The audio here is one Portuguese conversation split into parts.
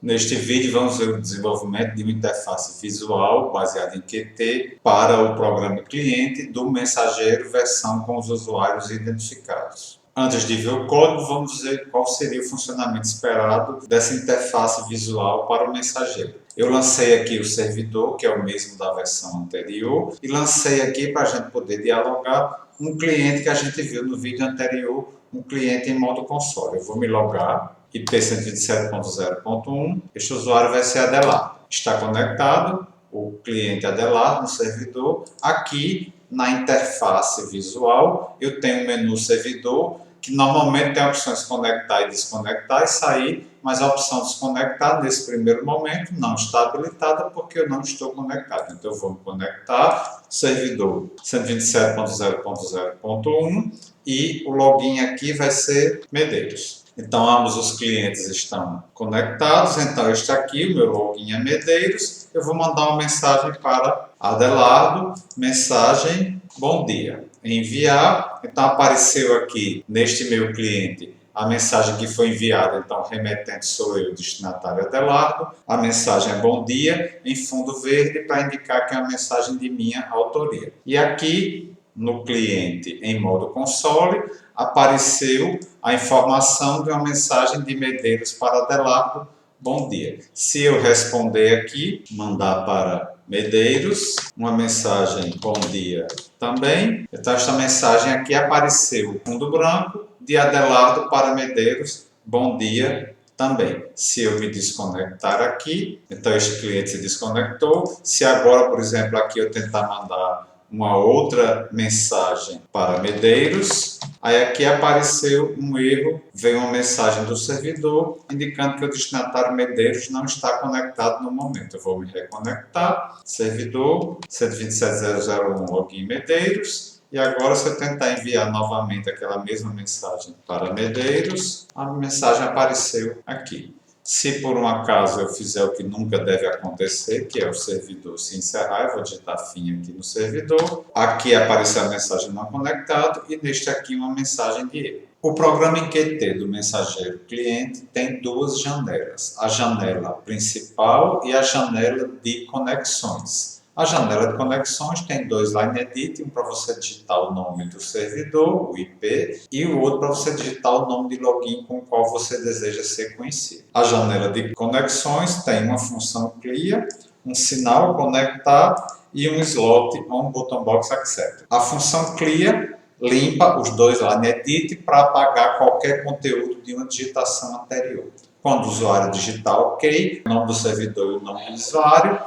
Neste vídeo vamos ver o desenvolvimento de uma interface visual baseada em Qt para o programa cliente do mensageiro versão com os usuários identificados. Antes de ver o código, vamos ver qual seria o funcionamento esperado dessa interface visual para o mensageiro. Eu lancei aqui o servidor, que é o mesmo da versão anterior, e lancei aqui para a gente poder dialogar um cliente que a gente viu no vídeo anterior, um cliente em modo console. Eu vou me logar, IP 127.0.1, este usuário vai ser Adelardo. Está conectado o cliente Adelardo no servidor. Aqui na interface visual eu tenho um menu servidor que normalmente tem opções conectar e desconectar e sair, mas a opção desconectar nesse primeiro momento não está habilitada porque eu não estou conectado. Então eu vou me conectar, servidor 127.0.0.1 e o login aqui vai ser Medeiros. Então ambos os clientes estão conectados, então está aqui, o meu login é Medeiros, eu vou mandar uma mensagem para Adelardo, mensagem bom dia. Enviar, então apareceu aqui neste meu cliente a mensagem que foi enviada, então remetente sou eu, destinatário Adelardo, a mensagem é bom dia, em fundo verde para indicar que é uma mensagem de minha autoria. E aqui no cliente em modo console apareceu a informação de uma mensagem de Medeiros para Adelardo, bom dia. Se eu responder aqui, mandar para Medeiros, uma mensagem bom dia também. Então esta mensagem aqui apareceu fundo branco de Adelardo para Medeiros, bom dia também. Se eu me desconectar aqui, então este cliente se desconectou. Se agora, por exemplo, aqui eu tentar mandar uma outra mensagem para Medeiros, aí aqui apareceu um erro, veio uma mensagem do servidor indicando que o destinatário Medeiros não está conectado no momento. Eu vou me reconectar, servidor 127.0.0.1 login Medeiros, e agora se eu tentar enviar novamente aquela mesma mensagem para Medeiros, a mensagem apareceu aqui. Se por um acaso eu fizer o que nunca deve acontecer, que é o servidor se encerrar, eu vou digitar fim aqui no servidor. Aqui apareceu a mensagem não conectado e neste aqui uma mensagem de erro. O programa em Qt do mensageiro cliente tem duas janelas, a janela principal e a janela de conexões. A janela de conexões tem dois line edit, um para você digitar o nome do servidor, o IP, e o outro para você digitar o nome de login com o qual você deseja ser conhecido. A janela de conexões tem uma função clear, um sinal conectar e um slot on button box accept. A função clear limpa os dois line edit para apagar qualquer conteúdo de uma digitação anterior. Quando o usuário digitar OK, o nome do servidor e o nome do usuário,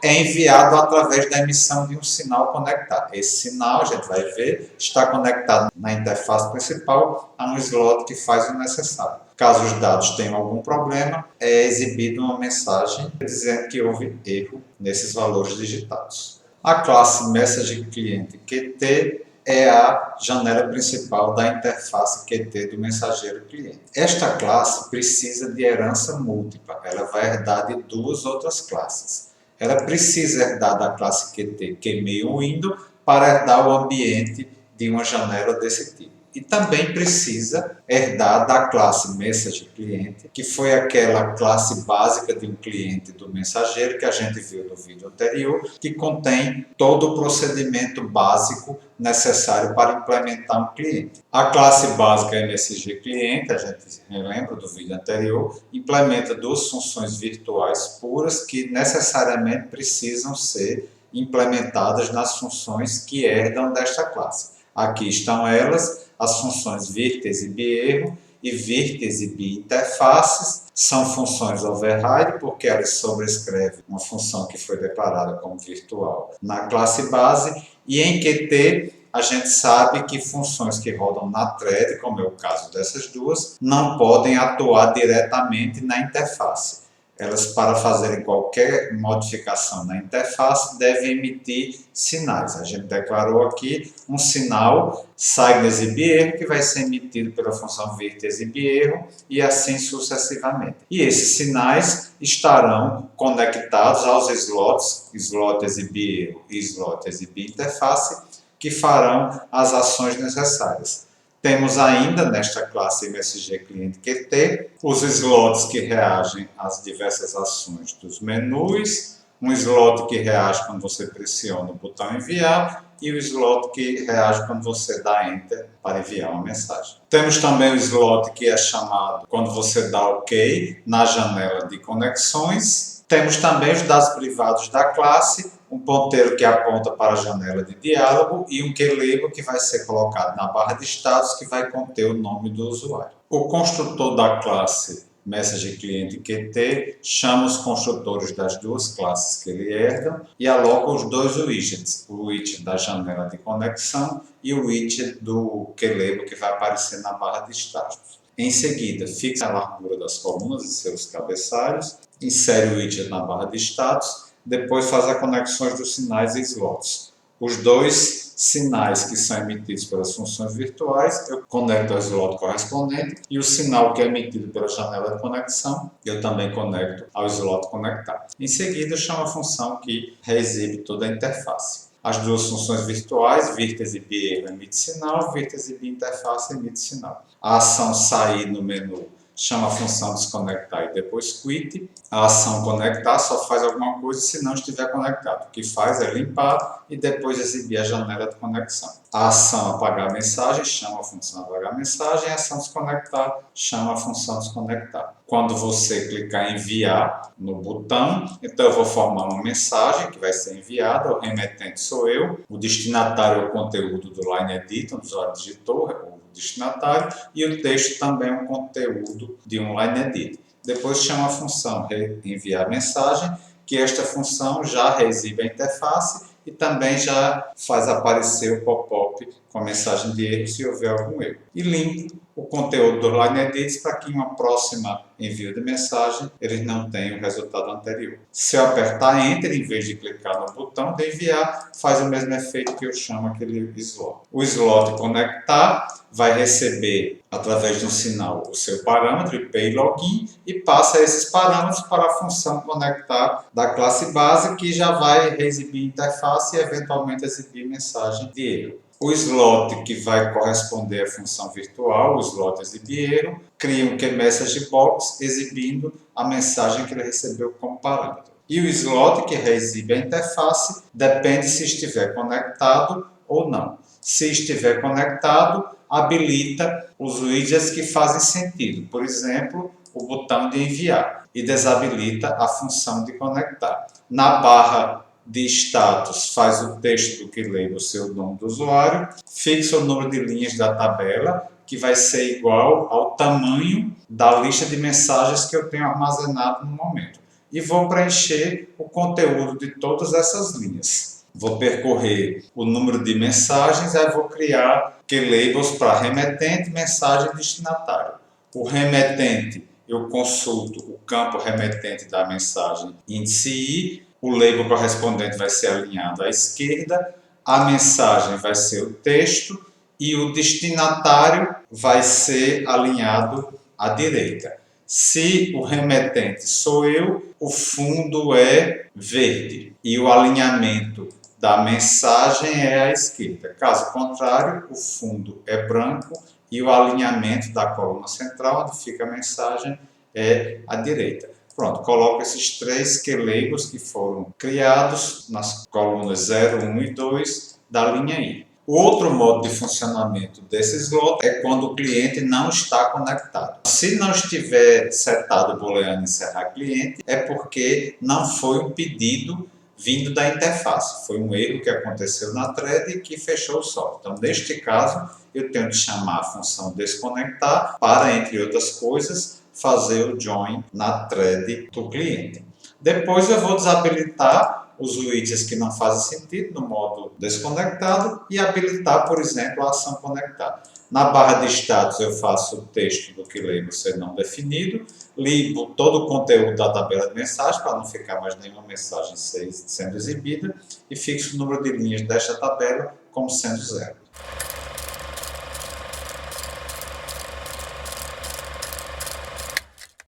é enviado através da emissão de um sinal conectado. Esse sinal, a gente vai ver, está conectado na interface principal a um slot que faz o necessário. Caso os dados tenham algum problema, é exibida uma mensagem dizendo que houve erro nesses valores digitados. A classe MessageClientQt é a janela principal da interface Qt do mensageiro cliente. Esta classe precisa de herança múltipla, ela vai herdar de duas outras classes. Ela precisa herdar da classe Qt QMeWindow para herdar o ambiente de uma janela desse tipo. E também precisa herdar da classe MessageClient, que foi aquela classe básica de um cliente do mensageiro que a gente viu no vídeo anterior, que contém todo o procedimento básico necessário para implementar um cliente. A classe básica MSGClient, a gente lembra do vídeo anterior, implementa duas funções virtuais puras que necessariamente precisam ser implementadas nas funções que herdam desta classe. Aqui estão elas, as funções virtes e bierro e virtes e binterfaces. São funções override porque elas sobrescrevem uma função que foi declarada como virtual na classe base. E em Qt a gente sabe que funções que rodam na thread, como é o caso dessas duas, não podem atuar diretamente na interface. Elas, para fazerem qualquer modificação na interface, devem emitir sinais. A gente declarou aqui um sinal Cygnus e Bierro, que vai ser emitido pela função virtes e bierro, e assim sucessivamente. E esses sinais estarão conectados aos slots e bierro e slots e binterface, que farão as ações necessárias. Temos ainda nesta classe MSG Cliente QT os slots que reagem às diversas ações dos menus, um slot que reage quando você pressiona o botão enviar e o slot que reage quando você dá Enter para enviar uma mensagem. Temos também o slot que é chamado quando você dá OK na janela de conexões. Temos também os dados privados da classe, um ponteiro que aponta para a janela de diálogo e um keylabel que vai ser colocado na barra de status que vai conter o nome do usuário. O construtor da classe Message Client QT chama os construtores das duas classes que ele herda e aloca os dois widgets, o widget da janela de conexão e o widget do keylabel que vai aparecer na barra de status. Em seguida, fixa a largura das colunas e seus cabeçalhos, insere o widget na barra de status, depois faz as conexões dos sinais e slots. Os dois sinais que são emitidos pelas funções virtuais, eu conecto ao slot correspondente, e o sinal que é emitido pela janela de conexão, eu também conecto ao slot conectado. Em seguida, eu chamo a função que reexibe toda a interface. As duas funções virtuais, vírtex e BE emite sinal, vírtex e interface emite sinal. A ação sair no menu chama a função desconectar e depois quit. A ação conectar só faz alguma coisa se não estiver conectado. O que faz é limpar e depois exibir a janela de conexão. A ação apagar mensagem chama a função apagar mensagem e a ação desconectar chama a função desconectar. Quando você clicar em enviar no botão, então eu vou formar uma mensagem que vai ser enviada. O remetente sou eu, o destinatário é o conteúdo do line edit, onde o usuário digitou, o destinatário, e o texto também é um conteúdo de um line edit. Depois chama a função enviar mensagem, que esta função já reexibe a interface e também já faz aparecer o pop-up com a mensagem de erro se houver algum erro. E limpo o conteúdo do line edit para que em uma próxima envio de mensagem eles não tenham o resultado anterior. Se eu apertar Enter em vez de clicar no botão de enviar, faz o mesmo efeito que eu chamo aquele slot. O slot conectar vai receber através de um sinal o seu parâmetro IP login e passa esses parâmetros para a função conectar da classe base que já vai reexibir interface e eventualmente exibir mensagem de erro. O slot que vai corresponder à função virtual, o slot exibir erro, cria um message box exibindo a mensagem que ele recebeu como parâmetro. E o slot que reexibe a interface depende se estiver conectado ou não. Se estiver conectado, habilita os widgets que fazem sentido, por exemplo, o botão de enviar, e desabilita a função de conectar. Na barra de status, faz o texto do keylabel, o seu nome do usuário, fixa o número de linhas da tabela, que vai ser igual ao tamanho da lista de mensagens que eu tenho armazenado no momento. E vou preencher o conteúdo de todas essas linhas. Vou percorrer o número de mensagens e vou criar keylabels para remetente, mensagem e destinatário. O remetente, eu consulto o campo remetente da mensagem índice I, o label correspondente vai ser alinhado à esquerda, a mensagem vai ser o texto e o destinatário vai ser alinhado à direita. Se o remetente sou eu, o fundo é verde e o alinhamento da mensagem é à esquerda. Caso contrário, o fundo é branco e o alinhamento da coluna central, onde fica a mensagem, é à direita. Pronto, coloco esses três keylabels que foram criados nas colunas 0, 1 e 2 da linha I. O outro modo de funcionamento desse slot é quando o cliente não está conectado. Se não estiver setado o booleano encerrar cliente, é porque não foi um pedido vindo da interface. Foi um erro que aconteceu na thread e que fechou o software. Então, neste caso, eu tenho de chamar a função desconectar para, entre outras coisas, fazer o join na thread do cliente. Depois eu vou desabilitar os widgets que não fazem sentido no modo desconectado e habilitar, por exemplo, a ação conectar. Na barra de status eu faço o texto do keylabel ser não definido, limpo todo o conteúdo da tabela de mensagem para não ficar mais nenhuma mensagem sendo exibida e fixo o número de linhas desta tabela como sendo 0.